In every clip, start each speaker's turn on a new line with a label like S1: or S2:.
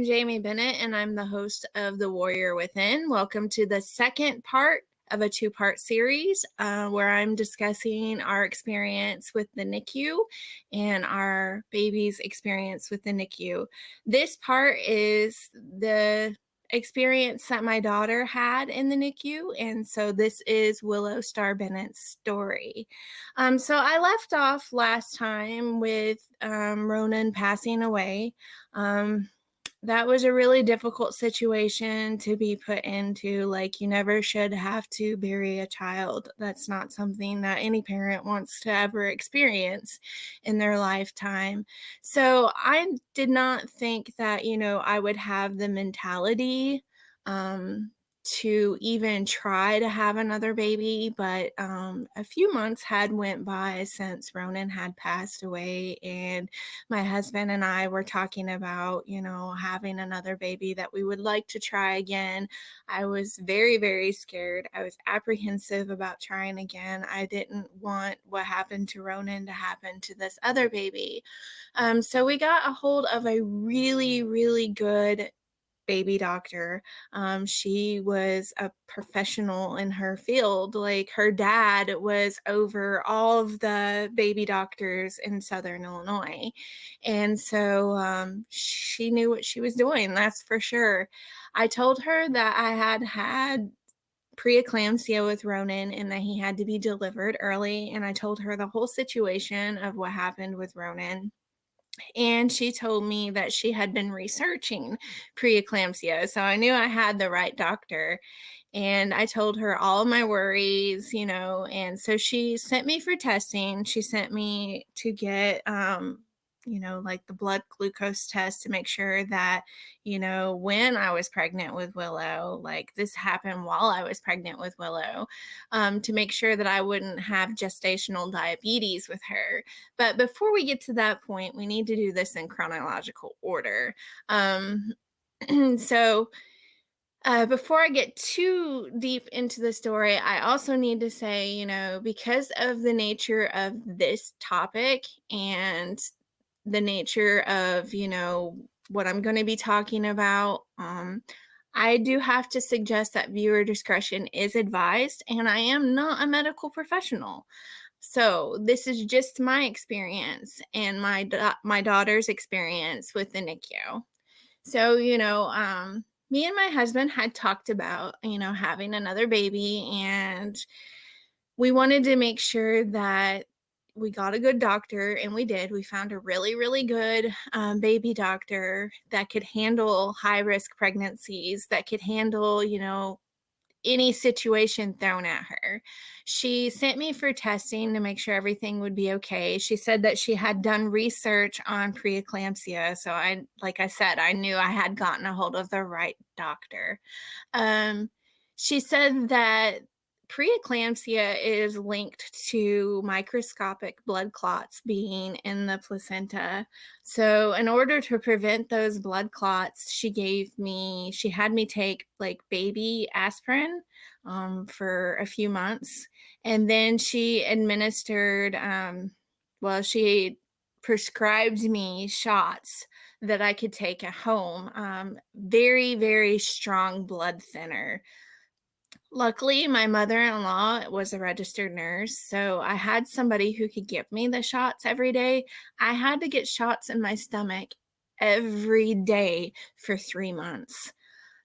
S1: I'm Jaime Bennett, and I'm the host of The Warrior Within. Welcome to the second part of a two-part series where I'm discussing our experience with the NICU and our baby's experience with the NICU. This part is the experience that my daughter had in the NICU, and so this is Willow Star Bennett's story. So I left off last time with Ronan passing away. That was a really difficult situation to be put into. Like, you never should have to bury a child. That's not something that any parent wants to ever experience in their lifetime. So I did not think that, I would have the mentality to even try to have another baby, but a few months had went by since Ronan had passed away, and my husband and I were talking about, having another baby, that we would like to try again. I was very, very scared. I was apprehensive about trying again. I didn't want what happened to Ronan to happen to this other baby. So we got a hold of a really, really good baby doctor. She was a professional in her field. Like, her dad was over all of the baby doctors in Southern Illinois. And so she knew what she was doing, that's for sure. I told her that I had preeclampsia with Ronan and that he had to be delivered early. And I told her the whole situation of what happened with Ronan. And she told me that she had been researching preeclampsia. So I knew I had the right doctor. And I told her all of my worries, and so she sent me for testing. She sent me to get, like the blood glucose test to make sure that, when I was pregnant with Willow, like this happened while I was pregnant with Willow, to make sure that I wouldn't have gestational diabetes with her. But before we get to that point, we need to do this in chronological order. So before I get too deep into the story, I also need to say, because of the nature of this topic and the nature of, what I'm going to be talking about, I do have to suggest that viewer discretion is advised, and I am not a medical professional. So this is just my experience and my daughter's experience with the NICU. So, me and my husband had talked about, having another baby, and we wanted to make sure that we got a good doctor, and we did. We found a really, really good baby doctor that could handle high-risk pregnancies, that could handle, any situation thrown at her. She sent me for testing to make sure everything would be okay. She said that she had done research on preeclampsia. So like I said, I knew I had gotten a hold of the right doctor. She said that preeclampsia is linked to microscopic blood clots being in the placenta. So in order to prevent those blood clots, she had me take like baby aspirin for a few months. And then she administered, she prescribed me shots that I could take at home. Very, very strong blood thinner. Luckily, my mother-in-law was a registered nurse, so I had somebody who could give me the shots every day. I had to get shots in my stomach every day for 3 months.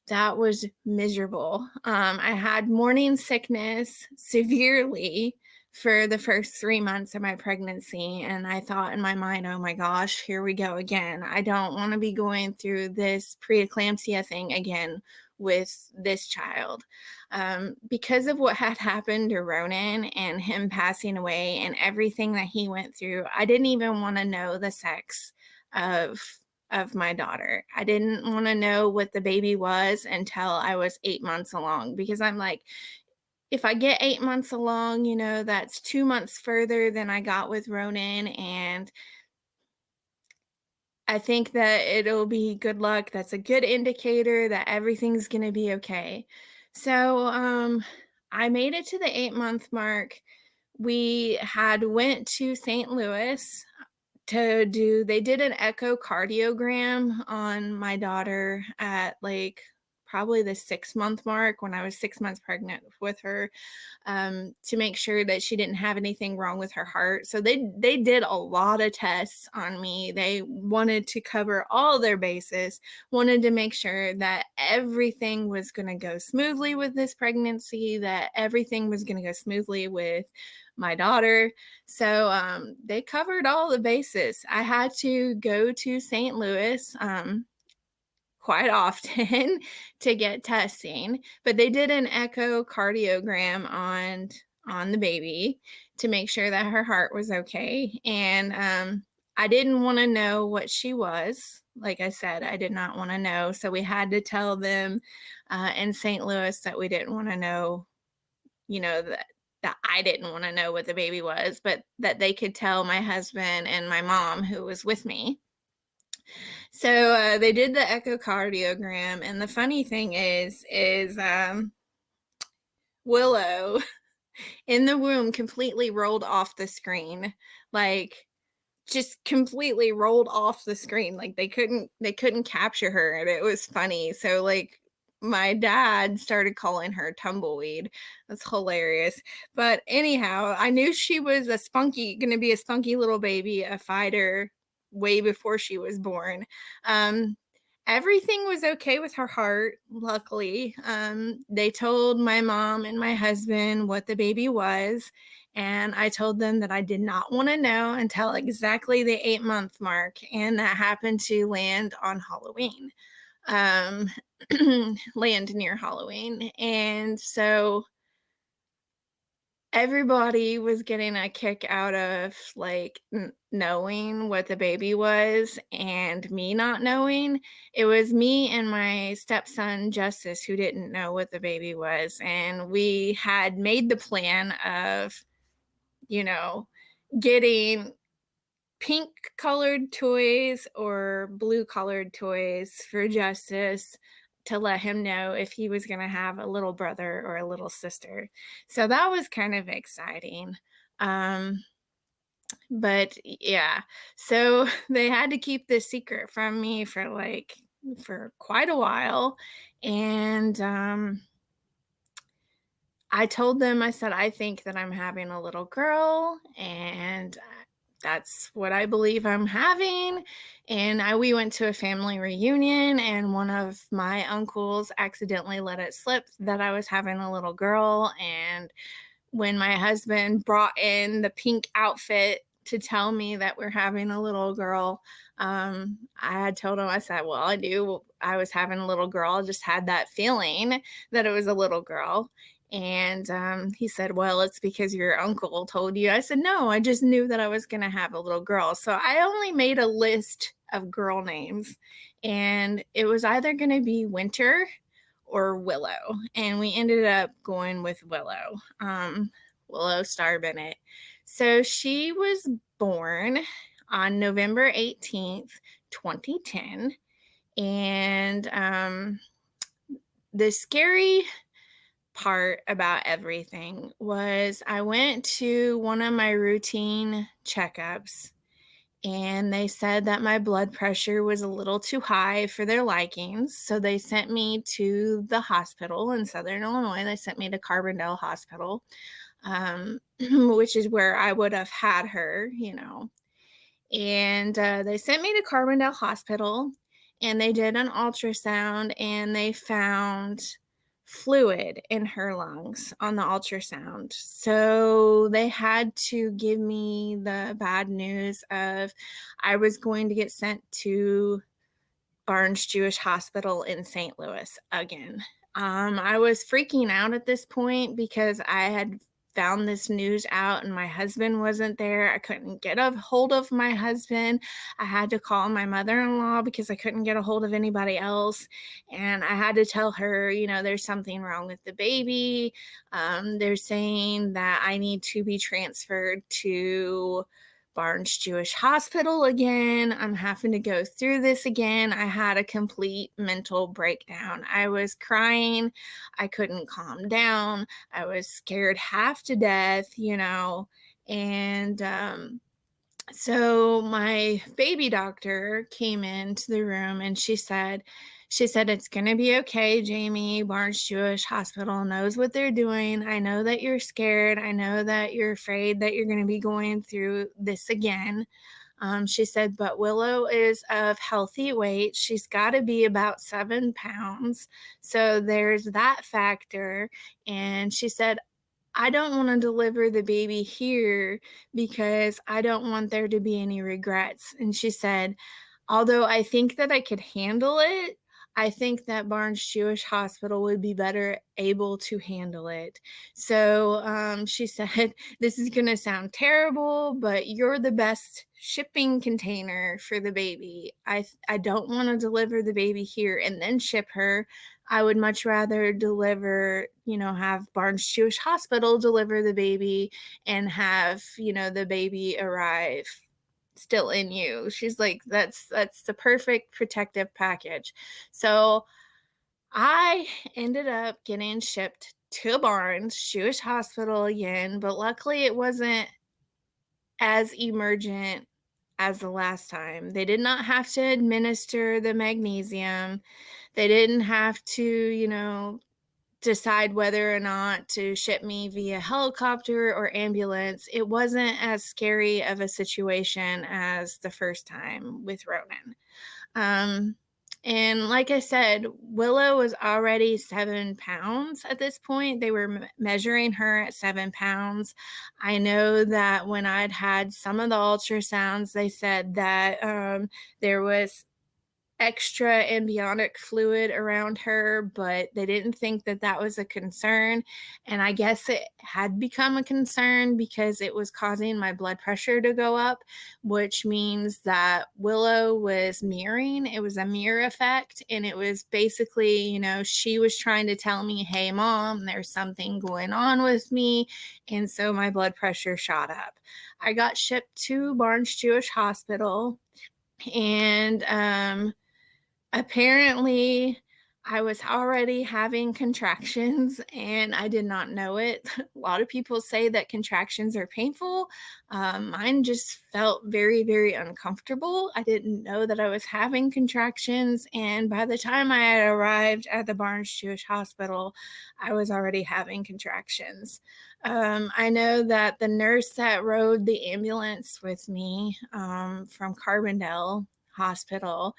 S1: That was miserable. I had morning sickness severely for the first 3 months of my pregnancy, and I thought in my mind, oh my gosh, here we go again. I don't want to be going through this preeclampsia thing again with this child. Because of what had happened to Ronan and him passing away and everything that he went through, I didn't even want to know the sex of my daughter. I didn't want to know what the baby was until I was 8 months along, because I'm like, if I get 8 months along, that's 2 months further than I got with Ronan, and I think that it'll be good luck. That's a good indicator that everything's going to be okay. So I made it to the 8-month mark. We had went to St. Louis they did an echocardiogram on my daughter at, like, probably the 6-month mark when I was 6 months pregnant with her, to make sure that she didn't have anything wrong with her heart. So they did a lot of tests on me. They wanted to cover all their bases, wanted to make sure that everything was going to go smoothly with this pregnancy, that everything was going to go smoothly with my daughter. So they covered all the bases. I had to go to St. Louis. Quite often to get testing, but they did an echocardiogram on the baby to make sure that her heart was okay. And I didn't want to know what she was. Like I said, I did not want to know. So we had to tell them in St. Louis that we didn't want to know, that I didn't want to know what the baby was, but that they could tell my husband and my mom who was with me. So they did the echocardiogram, and the funny thing is Willow in the womb completely rolled off the screen, like just completely rolled off the screen. Like they couldn't capture her, and it was funny. So like my dad started calling her Tumbleweed. That's hilarious. But anyhow, I knew she was gonna be a spunky little baby, a fighter way before she was born. Um, Everything was okay with her heart, luckily. They told my mom and my husband what the baby was, and I told them that I did not want to know until exactly the 8-month mark, and that happened to land on Halloween, um, land near Halloween. And so everybody was getting a kick out of like knowing what the baby was and me not knowing. It was me and my stepson Justice who didn't know what the baby was, and we had made the plan of, you know, getting pink colored toys or blue colored toys for Justice to let him know if he was going to have a little brother or a little sister. So that was kind of exciting. Um, but yeah, so they had to keep this secret from me for quite a while. And I told them, I said, I think that I'm having a little girl, and that's what I believe I'm having. And we went to a family reunion, and one of my uncles accidentally let it slip that I was having a little girl. And when my husband brought in the pink outfit to tell me that we're having a little girl, I had told him, I said, well, I knew I was having a little girl. I just had that feeling that it was a little girl. And he said, well, it's because your uncle told you. I said, no, I just knew that I was going to have a little girl. So I only made a list of girl names, and it was either going to be Winter or Willow. And we ended up going with Willow, Willow Star Bennett. So she was born on November 18th, 2010. And the scary part about everything was I went to one of my routine checkups, and they said that my blood pressure was a little too high for their likings. So they sent me to the hospital in Southern Illinois. They sent me to Carbondale Hospital, which is where I would have had her. And they sent me to Carbondale Hospital, and they did an ultrasound, and they found fluid in her lungs on the ultrasound. So they had to give me the bad news of I was going to get sent to Barnes Jewish Hospital in St. Louis again. I was freaking out at this point because I had found this news out and my husband wasn't there. I couldn't get a hold of my husband. I had to call my mother-in-law because I couldn't get a hold of anybody else. And I had to tell her, there's something wrong with the baby. They're saying that I need to be transferred to Barnes Jewish Hospital again. I'm having to go through this again. I had a complete mental breakdown. I was crying. I couldn't calm down. I was scared half to death, and So my baby doctor came into the room and she said it's going to be okay, Jamie. Barnes Jewish Hospital knows what they're doing. I know that you're scared. I know that you're afraid that you're going to be going through this again. She said, but Willow is of healthy weight. She's got to be about 7 pounds. So there's that factor. And she said, I don't want to deliver the baby here because I don't want there to be any regrets. And she said, although I think that I could handle it, I think that Barnes Jewish Hospital would be better able to handle it. So she said, this is going to sound terrible, but you're the best shipping container for the baby. I don't want to deliver the baby here and then ship her. I would much rather deliver, have Barnes Jewish Hospital deliver the baby and have, the baby arrive still in you. She's like, that's the perfect protective package. So I ended up getting shipped to Barnes Jewish Hospital again, but luckily it wasn't as emergent as the last time. They did not have to administer the magnesium. They didn't have to, decide whether or not to ship me via helicopter or ambulance. It wasn't as scary of a situation as the first time with Ronan. Um, and like I said, Willow was already 7 pounds at this point. They were measuring her at 7 pounds. I know that when I'd had some of the ultrasounds, they said that there was extra amniotic fluid around her, but they didn't think that that was a concern. And I guess it had become a concern because it was causing my blood pressure to go up, which means that Willow was mirroring. It was a mirror effect. And it was basically, she was trying to tell me, hey, mom, there's something going on with me. And so my blood pressure shot up. I got shipped to Barnes Jewish Hospital. And apparently, I was already having contractions and I did not know it. A lot of people say that contractions are painful. Mine just felt very, very uncomfortable. I didn't know that I was having contractions. And by the time I had arrived at the Barnes Jewish Hospital, I was already having contractions. I know that the nurse that rode the ambulance with me from Carbondale Hospital,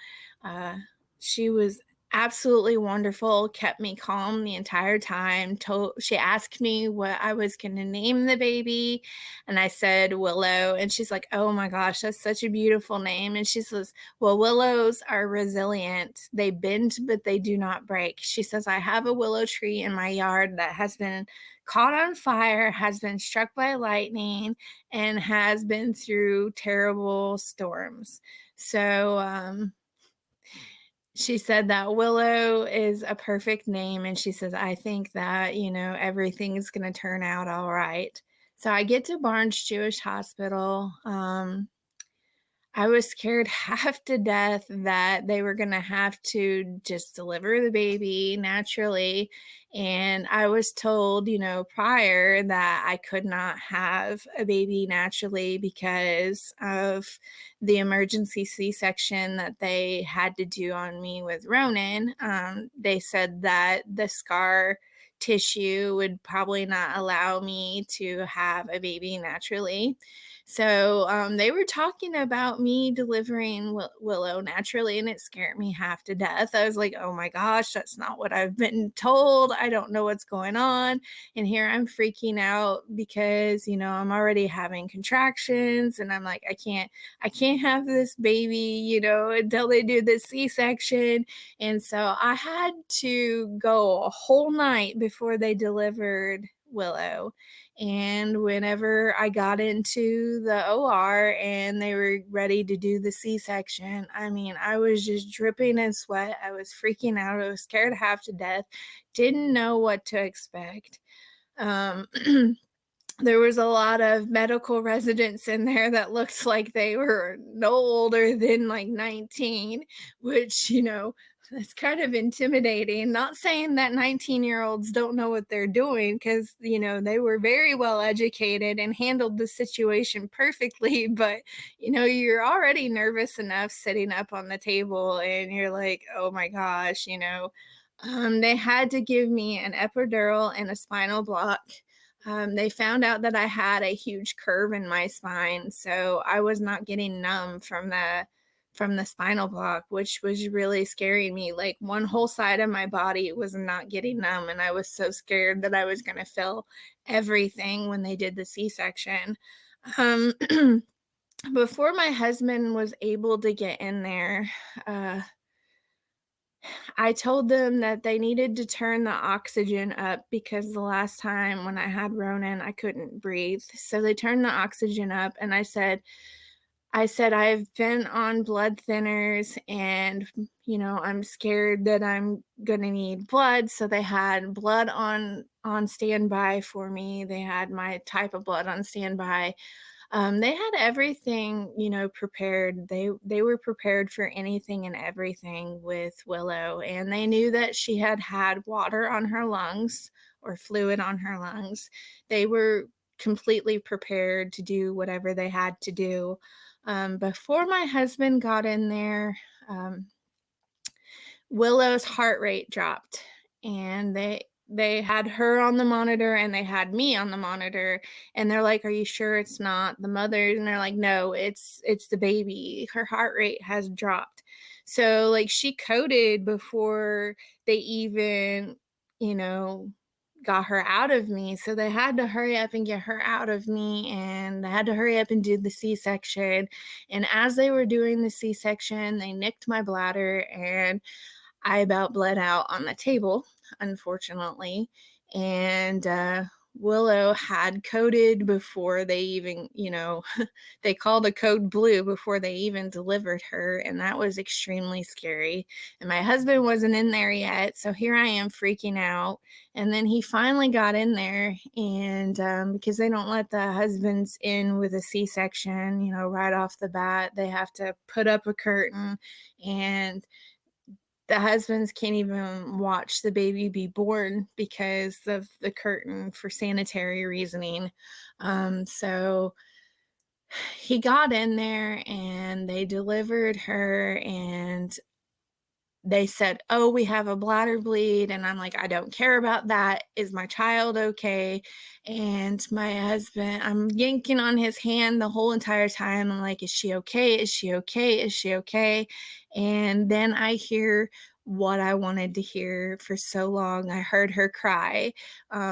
S1: she was absolutely wonderful, kept me calm the entire time. She asked me what I was going to name the baby, and I said Willow, and she's like, oh my gosh, that's such a beautiful name. And she says, well, willows are resilient. They bend, but they do not break. She says, I have a willow tree in my yard that has been caught on fire, has been struck by lightning, and has been through terrible storms. So, she said that Willow is a perfect name, and she says, I think that, everything is going to turn out all right. So I get to Barnes Jewish Hospital. I was scared half to death that they were going to have to just deliver the baby naturally. And I was told, prior that I could not have a baby naturally because of the emergency C-section that they had to do on me with Ronan. They said that the scar tissue would probably not allow me to have a baby naturally. So they were talking about me delivering Willow naturally, and it scared me half to death. I was like, oh my gosh, that's not what I've been told. I don't know what's going on. And here I'm freaking out because, I'm already having contractions, and I'm like, I can't have this baby, until they do the C-section. And so I had to go a whole night before they delivered Willow. And whenever I got into the OR and they were ready to do the C-section, I was just dripping in sweat. I was freaking out. I was scared half to death. Didn't know what to expect. There was a lot of medical residents in there that looked like they were no older than like 19, which, It's kind of intimidating. Not saying that 19-year-olds don't know what they're doing, because, they were very well educated and handled the situation perfectly. But, you're already nervous enough sitting up on the table and you're like, oh my gosh, they had to give me an epidural and a spinal block. They found out that I had a huge curve in my spine, so I was not getting numb from the spinal block, which was really scaring me. Like, one whole side of my body was not getting numb, and I was so scared that I was going to feel everything when they did the C-section. Um, before my husband was able to get in there, uh, I told them that they needed to turn the oxygen up because the last time when I had Ronan, I couldn't breathe. So they turned the oxygen up, and I said, I've been on blood thinners, and, I'm scared that I'm going to need blood. So they had blood on standby for me. They had my type of blood on standby. They had everything, prepared. They were prepared for anything and everything with Willow, and they knew that she had had water on her lungs or fluid on her lungs. They were completely prepared to do whatever they had to do. Before my husband got in there, um, Willow's heart rate dropped, and they had her on the monitor and they had me on the monitor, and they're like, "Are you sure it's not the mother?" And they're like, "No, it's the baby. Her heart rate has dropped." So, like, she coded before they even, you know, got her out of me. So they had to hurry up and get her out of me, and they had to hurry up and do the C-section. And as they were doing the C-section, they nicked my bladder, and I about bled out on the table, unfortunately. And Willow had coded before they even, they called a code blue before they even delivered her. And that was extremely scary. And my husband wasn't in there yet. So here I am freaking out. And then he finally got in there. And because they don't let the husbands in with a C section, right off the bat, they have to put up a curtain, and the husbands can't even watch the baby be born because of the curtain for sanitary reasoning. So he got in there and they delivered her, and they said, "Oh, we have a bladder bleed." And I'm like, "I don't care about that. Is my child okay?" And my husband, I'm yanking on his hand the whole entire time. I'm like, "Is she okay? Is she okay? Is she okay?" And then I hear what I wanted to hear for so long. I heard her cry.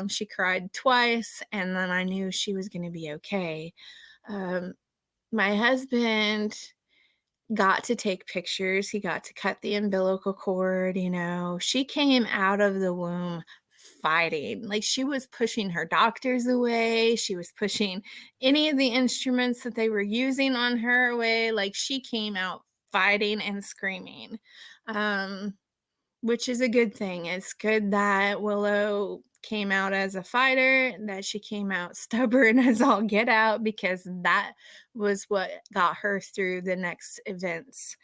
S1: She cried twice, and then I knew she was going to be okay. Um, my husband got to take pictures. He got to cut the umbilical cord. She came out of the womb fighting. Like, she was pushing her doctors away. She was pushing any of the instruments that they were using on her away. Like, she came out fighting and screaming. Um, which is a good thing. It's good that Willow came out as a fighter, that she came out stubborn as all get out, because that was what got her through the next events.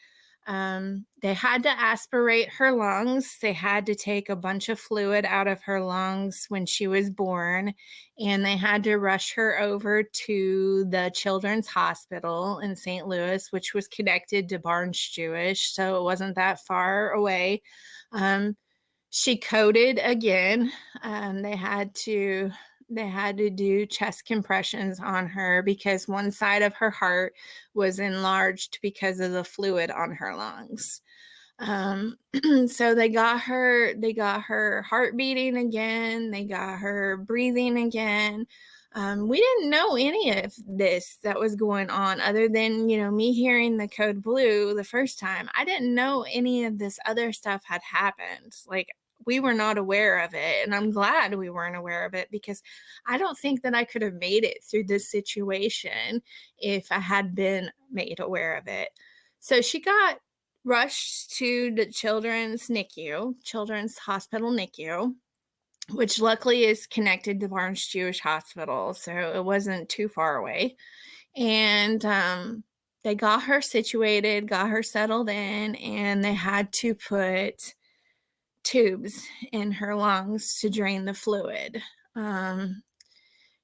S1: They had to aspirate her lungs. They had to take a bunch of fluid out of her lungs when she was born, and they had to rush her over to the Children's Hospital in St. Louis, which was connected to Barnes-Jewish, so it wasn't that far away. Um, she coded again. They had to do chest compressions on her because one side of her heart was enlarged because of the fluid on her lungs. Um, so they got her heart beating again. They got her breathing again. We didn't know any of this that was going on other than, me hearing the code blue the first time. I didn't know any of this other stuff had happened. Like, we were not aware of it. And I'm glad we weren't aware of it, because I don't think that I could have made it through this situation if I had been made aware of it. So she got rushed to the Children's Hospital NICU, which luckily is connected to Barnes-Jewish Hospital, so it wasn't too far away. And They got her situated, got her settled in, and they had to put tubes in her lungs to drain the fluid. Um,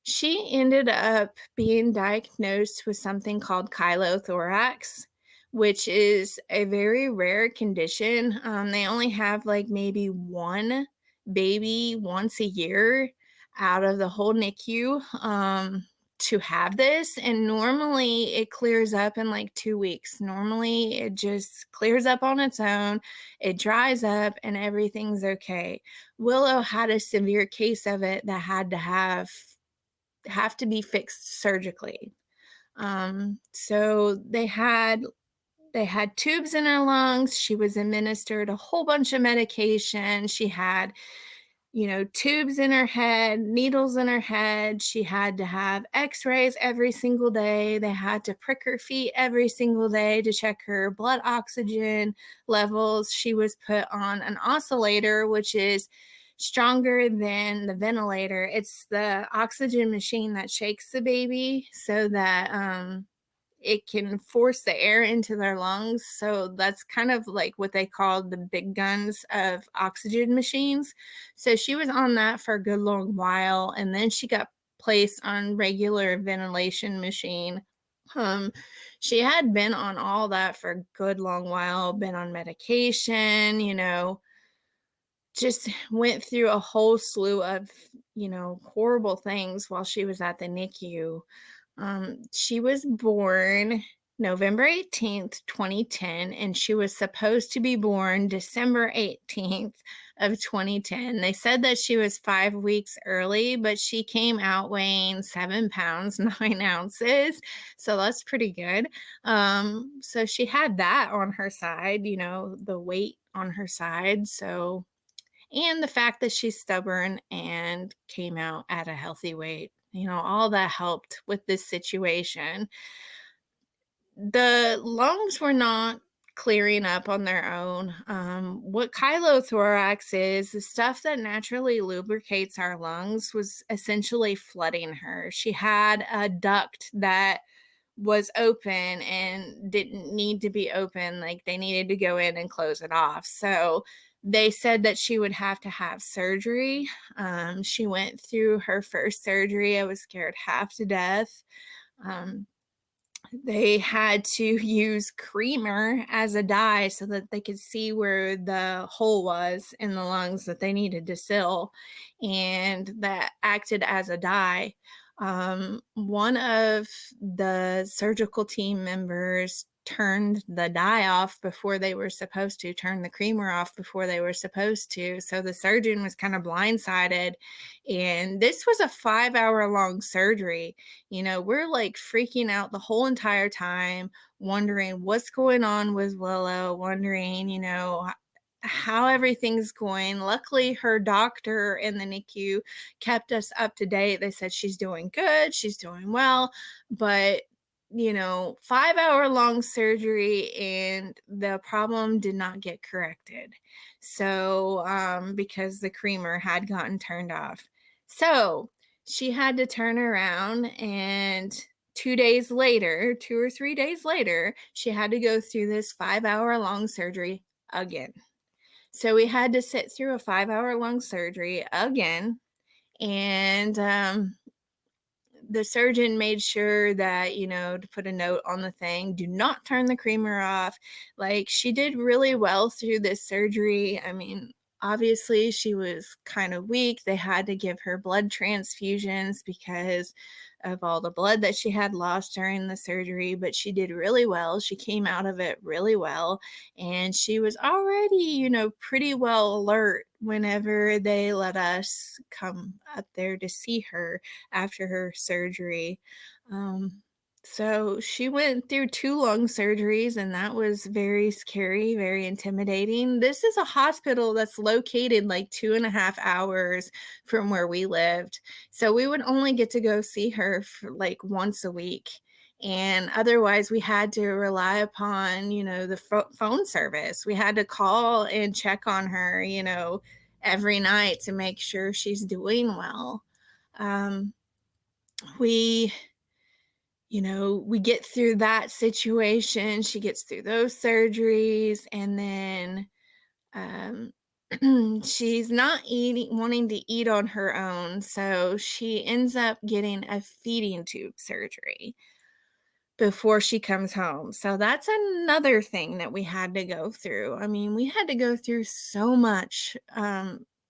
S1: she ended up being diagnosed with something called chylothorax, which is a very rare condition. They only have like maybe one baby once a year out of the whole NICU to have this. And normally it clears up in like 2 weeks. Normally it just clears up on its own, it dries up, and everything's okay. Willow had a severe case of it that had to have to be fixed surgically. So they had tubes in her lungs. She was administered a whole bunch of medication. She had, tubes in her head, needles in her head. She had to have x-rays every single day. They had to prick her feet every single day to check her blood oxygen levels. She was put on an oscillator, which is stronger than the ventilator. It's the oxygen machine that shakes the baby so that it can force the air into their lungs. So that's kind of like what they call the big guns of oxygen machines. So she was on that for a good long while, and then she got placed on regular ventilation machine. Um, she had been on all that for a good long while, been on medication, just went through a whole slew of, horrible things while she was at the NICU. She was born November 18th, 2010, and she was supposed to be born December 18th, 2010. They said that she was 5 weeks early, but she came out weighing 7 pounds, 9 ounces. So that's pretty good. So she had that on her side, the weight on her side. So, and the fact that she's stubborn and came out at a healthy weight, all that helped with this situation. The lungs were not clearing up on their own. What chylothorax is, the stuff that naturally lubricates our lungs, was essentially flooding her. She had a duct that was open and didn't need to be open. Like, they needed to go in and close it off. So they said that she would have to have surgery. She went through her first surgery. I was scared half to death. Um, they had to use creamer as a dye so that they could see where the hole was in the lungs that they needed to seal, and that acted as a dye. One of the surgical team members turned the dye off before they were supposed to, turn the creamer off before they were supposed to. So the surgeon was kind of blindsided. And this was a 5-hour long surgery. We're like freaking out the whole entire time, wondering what's going on with Willow, wondering, how everything's going. Luckily, her doctor in the NICU kept us up to date. They said she's doing good, she's doing well, but 5-hour long surgery, and the problem did not get corrected. So, because the creamer had gotten turned off. So she had to turn around, and 2 days later, 2 or 3 days later, she had to go through this 5-hour long surgery again. So we had to sit through a 5-hour long surgery again. And the surgeon made sure that, to put a note on the thing, do not turn the creamer off. Like, she did really well through this surgery. I mean, obviously she was kind of weak. They had to give her blood transfusions because of all the blood that she had lost during the surgery, but she did really well. She came out of it really well, and she was already, pretty well alert whenever they let us come up there to see her after her surgery. So she went through 2 lung surgeries, and that was very scary, very intimidating. This is a hospital that's located like 2.5 hours from where we lived. So we would only get to go see her for like once a week. And otherwise, we had to rely upon, the phone service. We had to call and check on her, every night to make sure she's doing well. We we get through that situation. She gets through those surgeries, and then um, she's not wanting to eat on her own. So she ends up getting a feeding tube surgery before she comes home. So that's another thing that we had to go through. I mean, we had to go through so much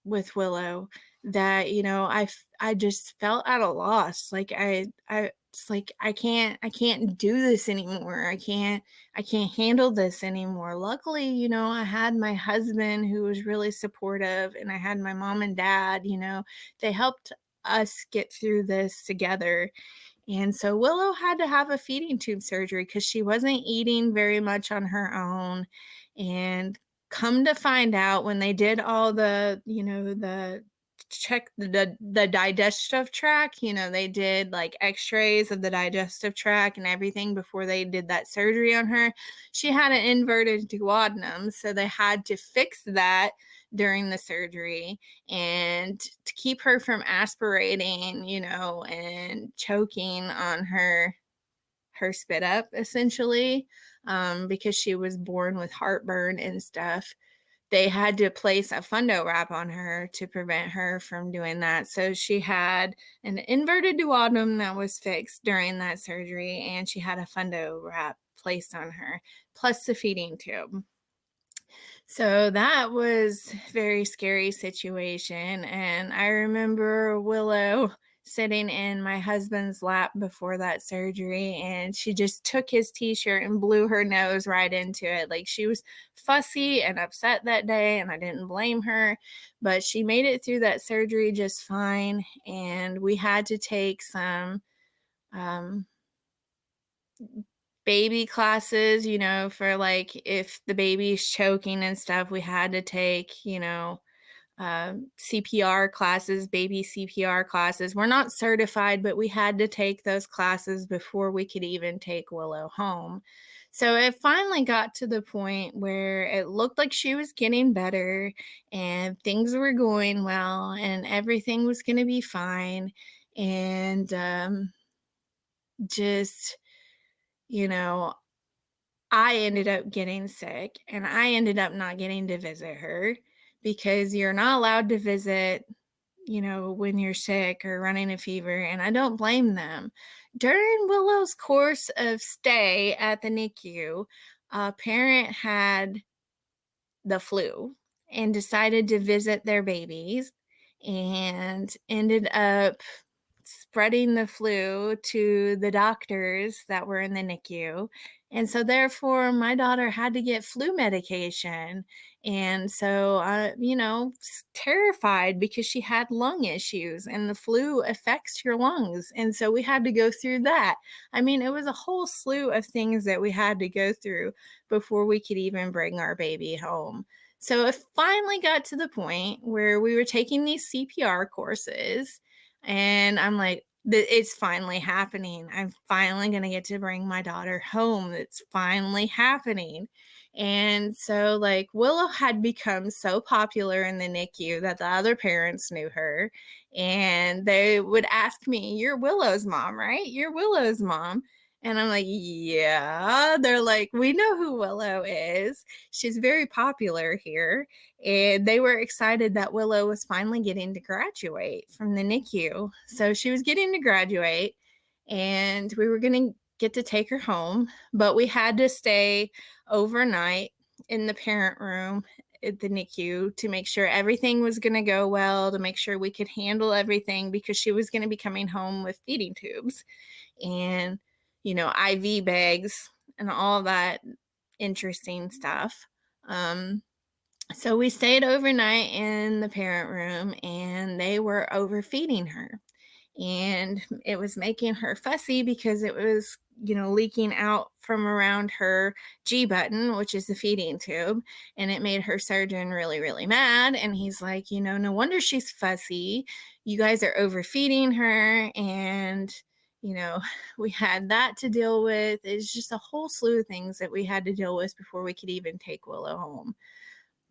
S1: with Willow that I just felt at a loss. Like I it's like I can't do this anymore. I can't handle this anymore. Luckily, I had my husband who was really supportive, and I had my mom and dad. They helped us get through this together. And so Willow had to have a feeding tube surgery because she wasn't eating very much on her own. And come to find out, when they did all the check the digestive tract, they did like x-rays of the digestive tract and everything before they did that surgery on her. She had an inverted duodenum, so they had to fix that during the surgery, and to keep her from aspirating, and choking on her spit up, essentially, because she was born with heartburn and stuff. They had to place a fundo wrap on her to prevent her from doing that. So she had an inverted duodenum that was fixed during that surgery, and she had a fundo wrap placed on her, plus the feeding tube. So that was a very scary situation. And I remember Willow sitting in my husband's lap before that surgery, and she just took his t-shirt and blew her nose right into it. Like, she was fussy and upset that day, and I didn't blame her, but she made it through that surgery just fine. And we had to take some um, baby classes, for like if the baby's choking and stuff. We had to take, CPR classes, baby CPR classes. We're not certified, but we had to take those classes before we could even take Willow home. So it finally got to the point where it looked like she was getting better and things were going well and everything was going to be fine. And just, you know, I ended up getting sick, and I ended up not getting to visit her because you're not allowed to visit, when you're sick or running a fever, and I don't blame them. During Willow's course of stay at the NICU, a parent had the flu and decided to visit their babies and ended up spreading the flu to the doctors that were in the NICU. And so therefore my daughter had to get flu medication. And so terrified because she had lung issues, and the flu affects your lungs. And so we had to go through that. I mean, it was a whole slew of things that we had to go through before we could even bring our baby home. So it finally got to the point where we were taking these CPR courses, and I'm like, it's finally happening. I'm finally going to get to bring my daughter home. It's finally happening. And so, like, Willow had become so popular in the NICU that the other parents knew her. And they would ask me, "You're Willow's mom, right? You're Willow's mom." And I'm like, "Yeah." They're like, "We know who Willow is. She's very popular here." And they were excited that Willow was finally getting to graduate from the NICU. So she was getting to graduate, and we were going to get to take her home, but we had to stay overnight in the parent room at the NICU to make sure everything was going to go well, to make sure we could handle everything, because she was going to be coming home with feeding tubes and, IV bags and all that interesting stuff. So we stayed overnight in the parent room, and they were overfeeding her. And it was making her fussy because it was, leaking out from around her G button, which is the feeding tube. And it made her surgeon really, really mad. And he's like, no wonder she's fussy. You guys are overfeeding her. And, we had that to deal with. It's just a whole slew of things that we had to deal with before we could even take Willow home.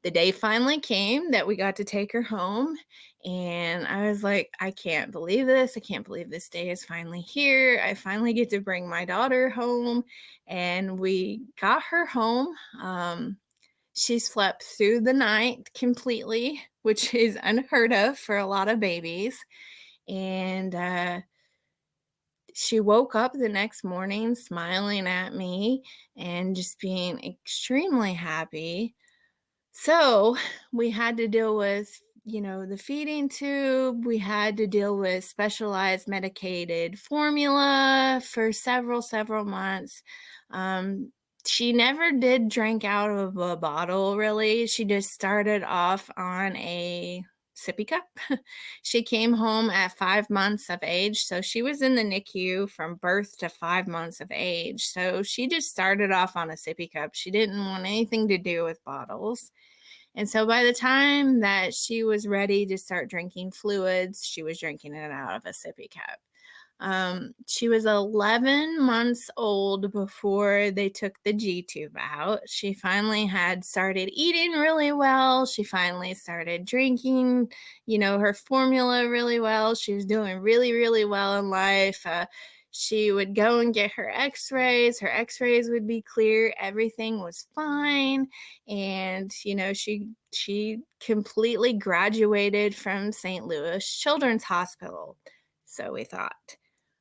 S1: The day finally came that we got to take her home, and I was like, "I can't believe this. I can't believe this day is finally here. I finally get to bring my daughter home." And we got her home. She slept through the night completely, which is unheard of for a lot of babies. And she woke up the next morning smiling at me and just being extremely happy. So we had to deal with, the feeding tube. We had to deal with specialized medicated formula for several months. Um, she never did drink out of a bottle, really. She just started off on a sippy cup. She came home at 5 months of age. So she was in the NICU from birth to 5 months of age. So she just started off on a sippy cup. She didn't want anything to do with bottles. And so by the time that she was ready to start drinking fluids, she was drinking it out of a sippy cup. She was 11 months old before they took the G tube out. She finally had started eating really well. She finally started drinking, her formula really well. She was doing really, really well in life. She would go and get her x-rays. Her x-rays would be clear. Everything was fine. And, she completely graduated from St. Louis Children's Hospital. So we thought.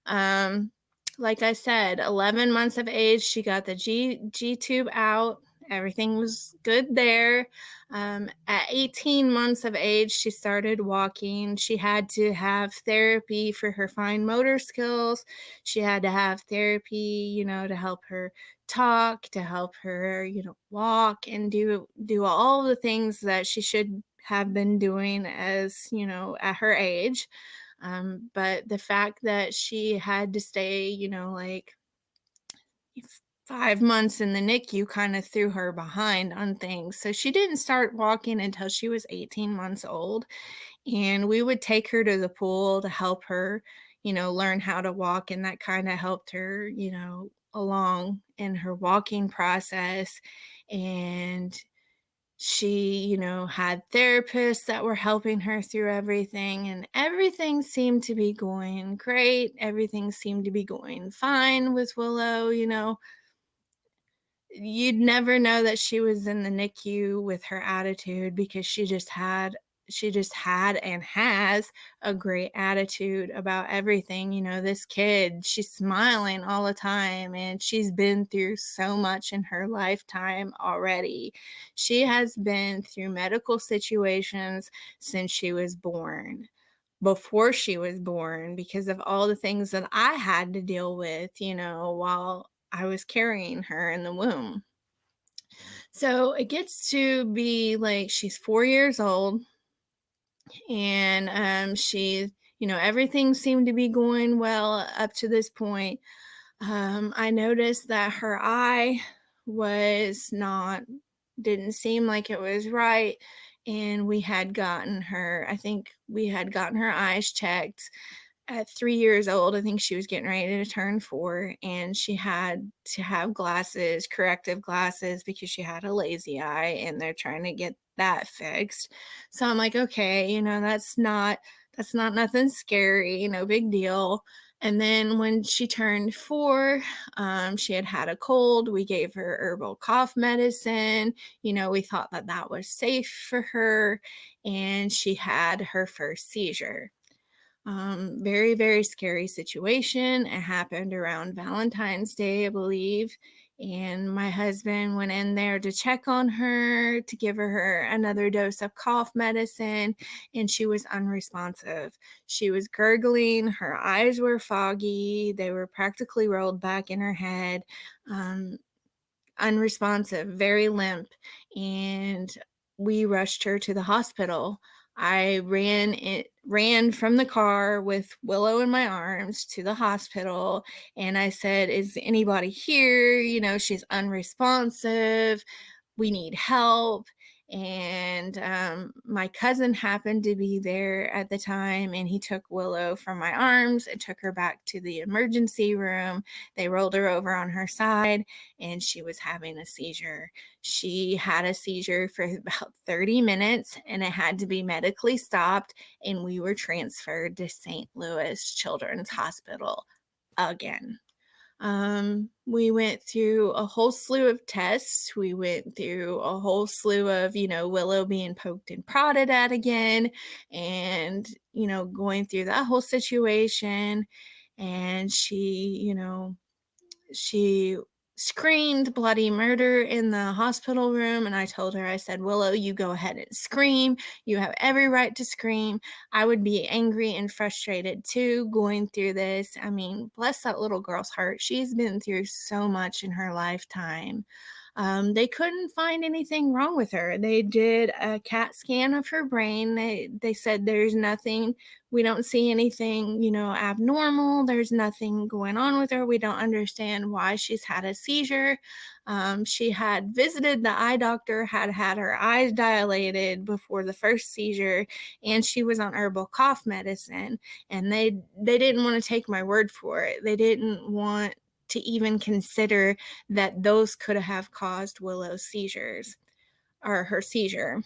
S1: Um, like I said, 11 months of age, she got the G tube out. Everything was good there. At 18 months of age, she started walking. She had to have therapy for her fine motor skills. She had to have therapy, to help her talk, to help her, walk and do all the things that she should have been doing as, at her age. But the fact that she had to stay, like 5 months in the NICU kind of threw her behind on things. So she didn't start walking until she was 18 months old. And we would take her to the pool to help her, learn how to walk. And that kind of helped her, along in her walking process. And she, had therapists that were helping her through everything, and everything seemed to be going great. Everything seemed to be going fine with Willow. You'd never know that she was in the NICU with her attitude, because she just had and has a great attitude about everything. This kid, she's smiling all the time, and she's been through so much in her lifetime already. She has been through medical situations since she was born, before she was born, because of all the things that I had to deal with, while I was carrying her in the womb. So it gets to be like she's 4 years old, and everything seemed to be going well up to this point. I noticed that her eye was not didn't seem like it was right, and I think we had gotten her eyes checked at 3 years old. I think she was getting ready to turn 4, and she had to have glasses, corrective glasses, because she had a lazy eye, and they're trying to get that fixed. So I'm like, okay, that's not nothing scary, no big deal. And then when she turned 4, she had a cold. We gave her herbal cough medicine. We thought that that was safe for her, and she had her first seizure. Very, very scary situation. It happened around Valentine's Day, I believe. And my husband went in there to check on her, to give her another dose of cough medicine, and she was unresponsive. She was gurgling, her eyes were foggy, they were practically rolled back in her head. Um, Unresponsive, very limp, and we rushed her to the hospital. I ran from the car with Willow in my arms to the hospital, and I said, "Is anybody here? She's unresponsive. We need help." And my cousin happened to be there at the time, and he took Willow from my arms and took her back to the emergency room. They rolled her over on her side, and she was having a seizure. She had a seizure for about 30 minutes, and it had to be medically stopped, and we were transferred to St. Louis Children's Hospital again. We went through a whole slew of tests. We went through a whole slew of, Willow being poked and prodded at again, and, going through that whole situation. And she screamed bloody murder in the hospital room, and I told her, I said, Willow, you go ahead and scream. You have every right to scream. I would be angry and frustrated too going through this. I mean, bless that little girl's heart. She's been through so much in her lifetime. They couldn't find anything wrong with her. They did a CAT scan of her brain. They said there's nothing, we don't see anything, abnormal. There's nothing going on with her. We don't understand why she's had a seizure. She had visited the eye doctor, had her eyes dilated before the first seizure, and she was on herbal cough medicine. And they didn't want to take my word for it. They didn't want to even consider that those could have caused Willow's seizures, or her seizure.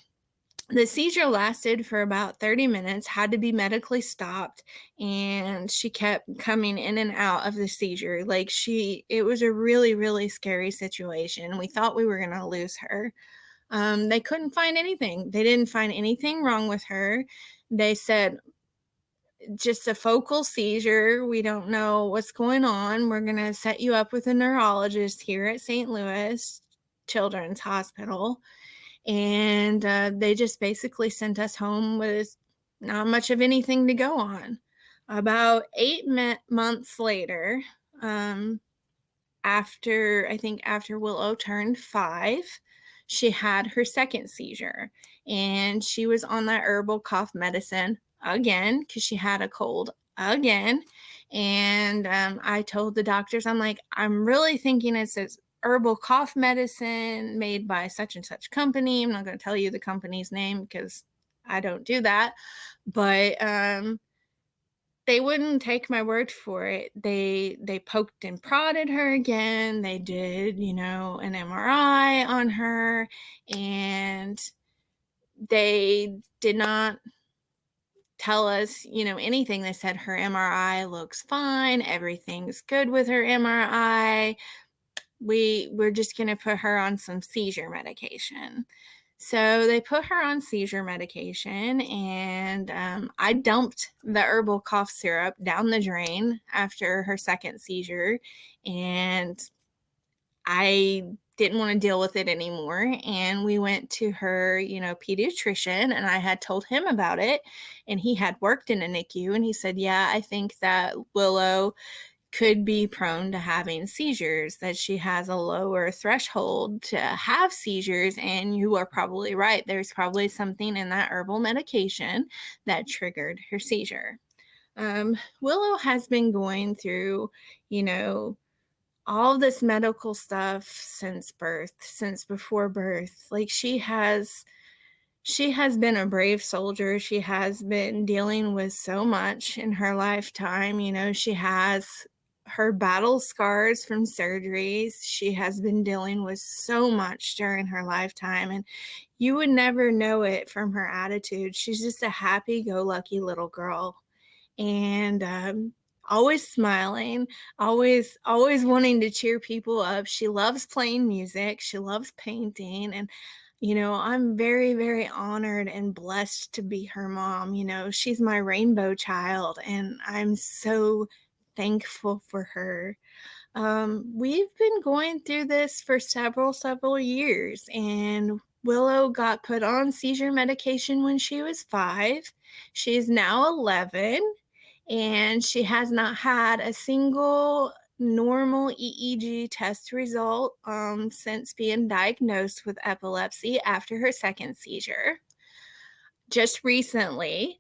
S1: The seizure lasted for about 30 minutes, had to be medically stopped, and she kept coming in and out of the seizure. It was a really, really scary situation. We thought we were going to lose her. They couldn't find anything. They didn't find anything wrong with her. They said, just a focal seizure. We don't know what's going on. We're going to set you up with a neurologist here at St. Louis Children's Hospital. And they just basically sent us home with not much of anything to go on. About 8 months later, after Willow turned 5, she had her second seizure, and she was on that herbal cough medicine again because she had a cold again. And I told the doctors, I'm like, I'm really thinking it's this herbal cough medicine made by such and such company. I'm not going to tell you the company's name because I don't do that. But they wouldn't take my word for it. They poked and prodded her again. They did, an MRI on her, and they did not tell us, anything. They said her MRI looks fine. Everything's good with her MRI. We're just going to put her on some seizure medication. So they put her on seizure medication, and I dumped the herbal cough syrup down the drain after her second seizure, and I didn't want to deal with it anymore. And we went to her, pediatrician, and I had told him about it, and he had worked in a NICU, and he said, yeah, I think that Willow could be prone to having seizures, that she has a lower threshold to have seizures. And you are probably right. There's probably something in that herbal medication that triggered her seizure. Willow has been going through, all this medical stuff since birth, since before birth. She has been a brave soldier. She has been dealing with so much in her lifetime. She has her battle scars from surgeries. She has been dealing with so much during her lifetime, and you would never know it from her attitude. She's just a happy-go-lucky little girl, and always smiling, always wanting to cheer people up. She loves playing music. She loves painting, and I'm very, very honored and blessed to be her mom. She's my rainbow child, and I'm so thankful for her. We've been going through this for several years, and Willow got put on seizure medication when she was 5. She's now 11, and she has not had a single normal EEG test result since being diagnosed with epilepsy after her second seizure. Just recently,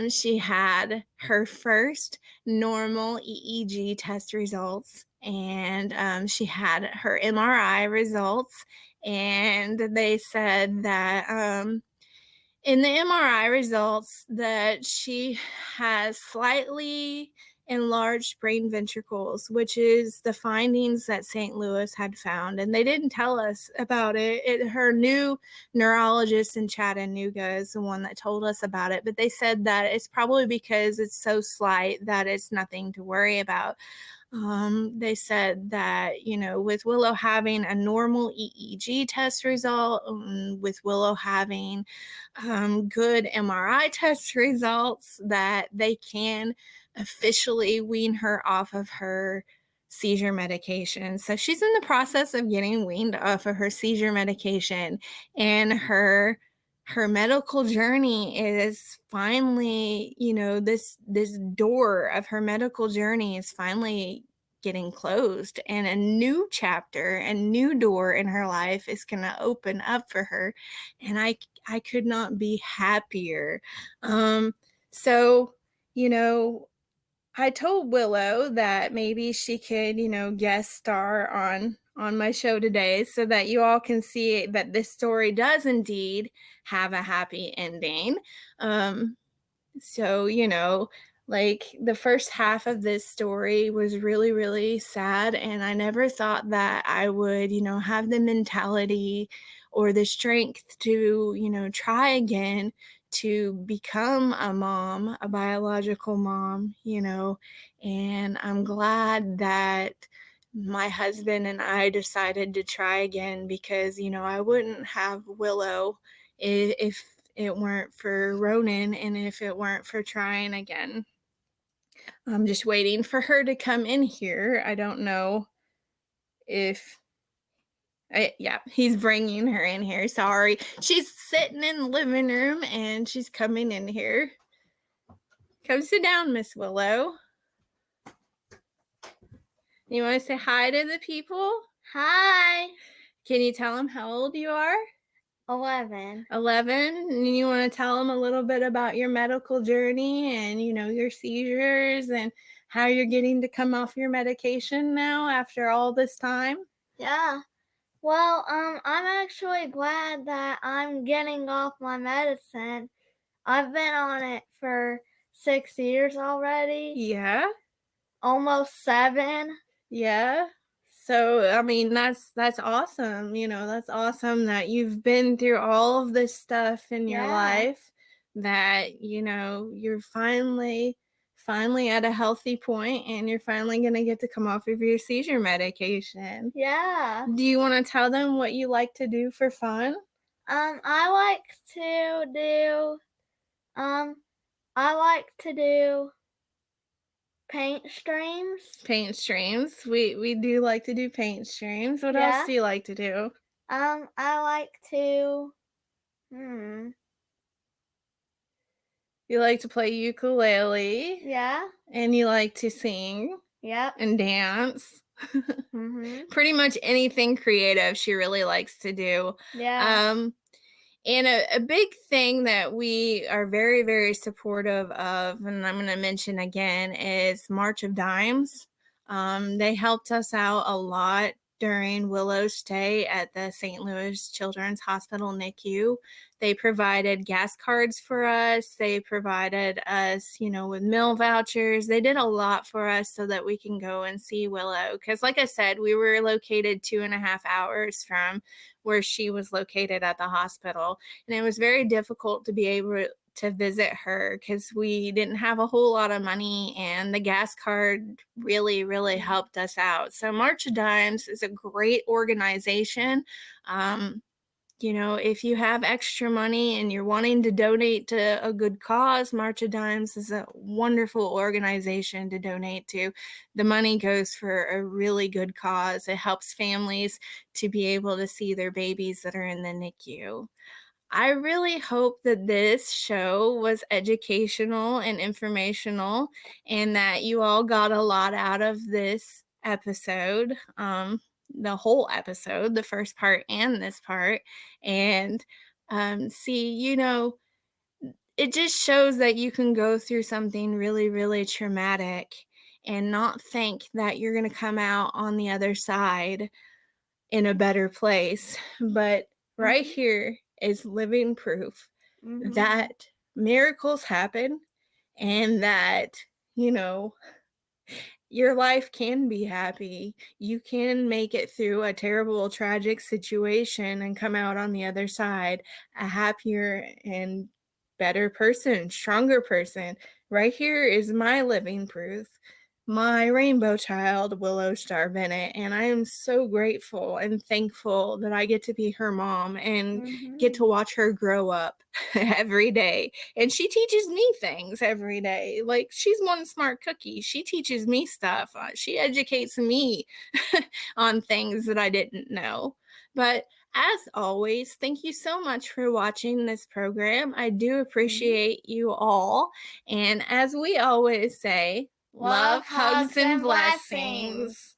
S1: she had her first normal EEG test results, and she had her MRI results, and they said that in the MRI results that she has slightly enlarged brain ventricles, which is the findings that St. Louis had found. And they didn't tell us about it. Her new neurologist in Chattanooga is the one that told us about it. But they said that it's probably because it's so slight that it's nothing to worry about. They said that, with Willow having a normal EEG test result, with Willow having good MRI test results, that they can officially wean her off of her seizure medication. So she's in the process of getting weaned off of her seizure medication, and her medical journey is finally, this door of her medical journey is finally getting closed, and a new chapter, a new door in her life is going to open up for her, and I could not be happier. So, I told Willow that maybe she could, guest star on my show today so that you all can see that this story does indeed have a happy ending. So, like the first half of this story was really, really sad. And I never thought that I would, have the mentality or the strength to, try again to become a mom, a biological mom, and I'm glad that my husband and I decided to try again because, I wouldn't have Willow if it weren't for Ronan and if it weren't for trying again. I'm just waiting for her to come in here. I don't know if yeah, he's bringing her in here. Sorry. She's sitting in the living room and she's coming in here. Come sit down, Miss Willow. You want to say hi to the people?
S2: Hi.
S1: Can you tell them how old you are?
S2: 11.
S1: 11. And you want to tell them a little bit about your medical journey and, your seizures and how you're getting to come off your medication now after all this time?
S2: Yeah. Well, I'm actually glad that I'm getting off my medicine. I've been on it for 6 years already.
S1: Yeah.
S2: Almost 7.
S1: Yeah. So, I mean, that's awesome. That's awesome that you've been through all of this stuff in your life, that, you're finally at a healthy point and you're finally going to get to come off of your seizure medication.
S2: Yeah.
S1: Do you want to tell them what you like to do for fun?
S2: I like to do paint streams.
S1: Paint streams. We do like to do paint streams. What else do you like to do?
S2: I like to
S1: You like to play ukulele.
S2: Yeah.
S1: And you like to sing.
S2: Yep.
S1: And dance. Pretty much anything creative she really likes to do.
S2: Yeah.
S1: And a big thing that we are very, very supportive of, and I'm going to mention again, is March of Dimes. They helped us out a lot during Willow's stay at the St. Louis Children's Hospital NICU. They provided gas cards for us. They provided us, with meal vouchers. They did a lot for us so that we can go and see Willow. Because like I said, we were located 2.5 hours from where she was located at the hospital. And it was very difficult to be able to visit her because we didn't have a whole lot of money, and the gas card really, really helped us out. So March of Dimes is a great organization. If you have extra money and you're wanting to donate to a good cause, March of Dimes is a wonderful organization to donate to. The money goes for a really good cause. It helps families to be able to see their babies that are in the NICU. I really hope that this show was educational and informational and that you all got a lot out of this episode, the whole episode, the first part and this part. And see, it just shows that you can go through something really, really traumatic and not think that you're going to come out on the other side in a better place. But right
S2: Mhm.
S1: here is living proof
S2: Mhm.
S1: that miracles happen and that, you know, your life can be happy. You can make it through a terrible, tragic situation and come out on the other side a happier and better person, stronger person. Right here is my living proof, my rainbow child, Willow Star Bennett. And I am so grateful and thankful that I get to be her mom and get to
S2: Mhm.
S1: watch her grow up every day. And she teaches me things every day. Like, she's one smart cookie. She teaches me stuff. She educates me on things that I didn't know. But as always, thank you so much for watching this program. I do
S2: Mhm.
S1: appreciate you all. And as we always say,
S2: Love,
S1: love, hugs,
S2: hugs,
S1: and
S2: and blessings.
S1: blessings.